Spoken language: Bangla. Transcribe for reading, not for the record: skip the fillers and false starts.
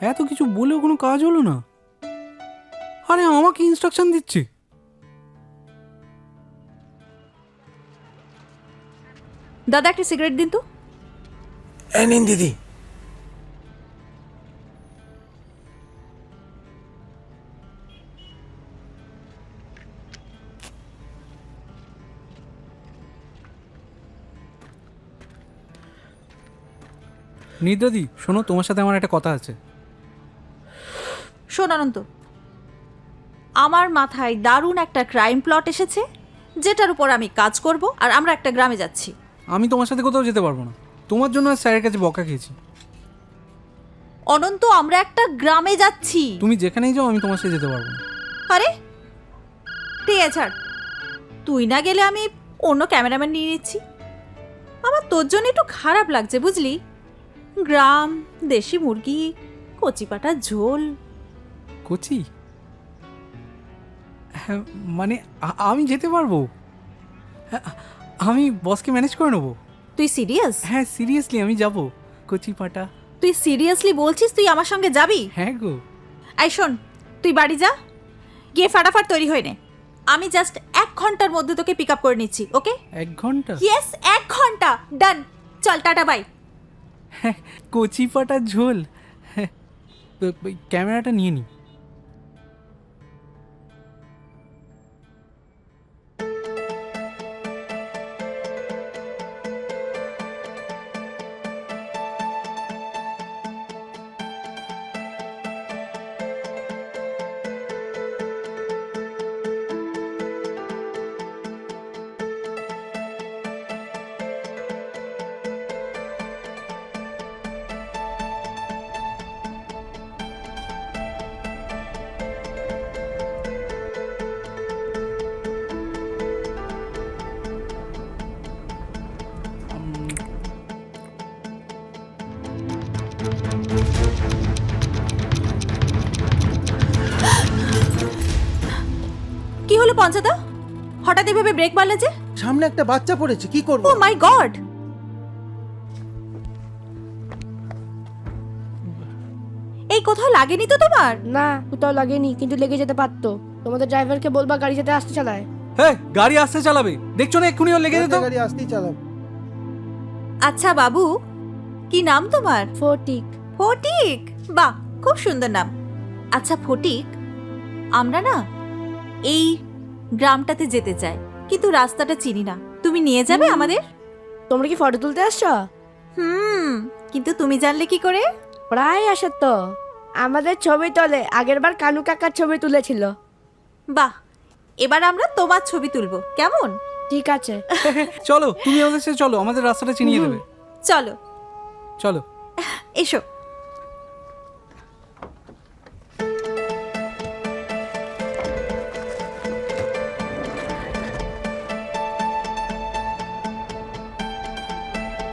এত কিছু বলেও কোনো কাজ হলো না। আরে আমাকে ইনস্ট্রাকশন দিচ্ছে। দাদা একটা সিগারেট দিন তো। এই নিন দিদি। নিদাদি শোনো, তোমার সাথে আমার একটা কথা আছে। শোন অনন্ত, আমার মাথায় দারুণ একটা ক্রাইম প্লট এসেছে, যেটার উপর আমি কাজ করব, আর আমরা একটা গ্রামে যাচ্ছি। আমি তোমার সাথে কোথাও যেতে পারবো না। তোমার জন্য আজ স্যারের কাছে বকা খেয়েছি। অনন্ত, আমরা একটা গ্রামে যাচ্ছি। তুমি যেখানেই যাও আমি তোমার সাথে যেতে পারবো না। আরে ঠিক আছে, ছাড়। তুই না গেলে আমি অন্য ক্যামেরাম্যান নিয়ে নিচ্ছি। আমার তোর জন্য একটু খারাপ লাগছে বুঝলি। গ্রাম, দেশি মুরগি, কচি পাটা ঝোল। কোচি? হ্যাঁ মানে আমি যেতে পারবো। হ্যাঁ, আমি বসকে ম্যানেজ করে নেবো। তুই সিরিয়াস? হ্যাঁ সিরিয়াসলি আমি যাব। কচি পাটা। তুই সিরিয়াসলি বলছিস তুই আমার সঙ্গে যাবি? হ্যাঁ গো। এই শোন, তুই বাড়ি যা, গিয়ে ফাটাফাট তৈরি হয়ে নে। আমি জাস্ট 1 ঘন্টার মধ্যে তোকে পিক আপ করে নিচ্ছি, ওকে? 1 ঘন্টা? ইয়েস, 1 ঘন্টা। ডান, চল টাটা বাই। হ্যাঁ, কচি পাটা ঝোল। হ্যাঁ, ক্যামেরাটা নিয়ে নি। কি হলো পঞ্চাদা, হঠাৎ এভাবে ব্রেক মারলে যে? সামনে একটা বাচ্চা পড়েছে, কি করব? ও মাই গড! এই কোথাও লাগেনি তো তোমার? না, কোথাও লাগেনি, কিন্তু লেগে যেতে পারতো। তোমাদের ড্রাইভারকে বলবা গাড়ি যাতে আসতে চালায়। হ্যাঁ, গাড়ি আসতে চালাবে, দেখছো না এক্ষুনি ওর লেগে যেত। গাড়ি আসতেই চালাব। আচ্ছা বাবু, কি নাম তোমার? ফটিক। ফটিক, বাহ খুব সুন্দর নাম। আচ্ছা ফটিক, আমরা না এই গ্রামটাতে যেতে চাই, কিন্তু রাস্তাটা চিনি না। তুমি নিয়ে যাবে আমাদের? তোমরা কি ফটো তুলতে আসছো? কিন্তু তুমি জানলে কি করে? প্রায় আসে তো, আমাদের ছবি তোলে। আগেরবার কানু কাকার ছবি তুলেছিল। বাহ, এবার আমরা তোমার ছবি তুলবো, কেমন? ঠিক আছে। চলো তুমি আমাদের সাথে চলো, আমাদের রাস্তাটা চিনিয়ে দেবে। চলো চলো। এসো।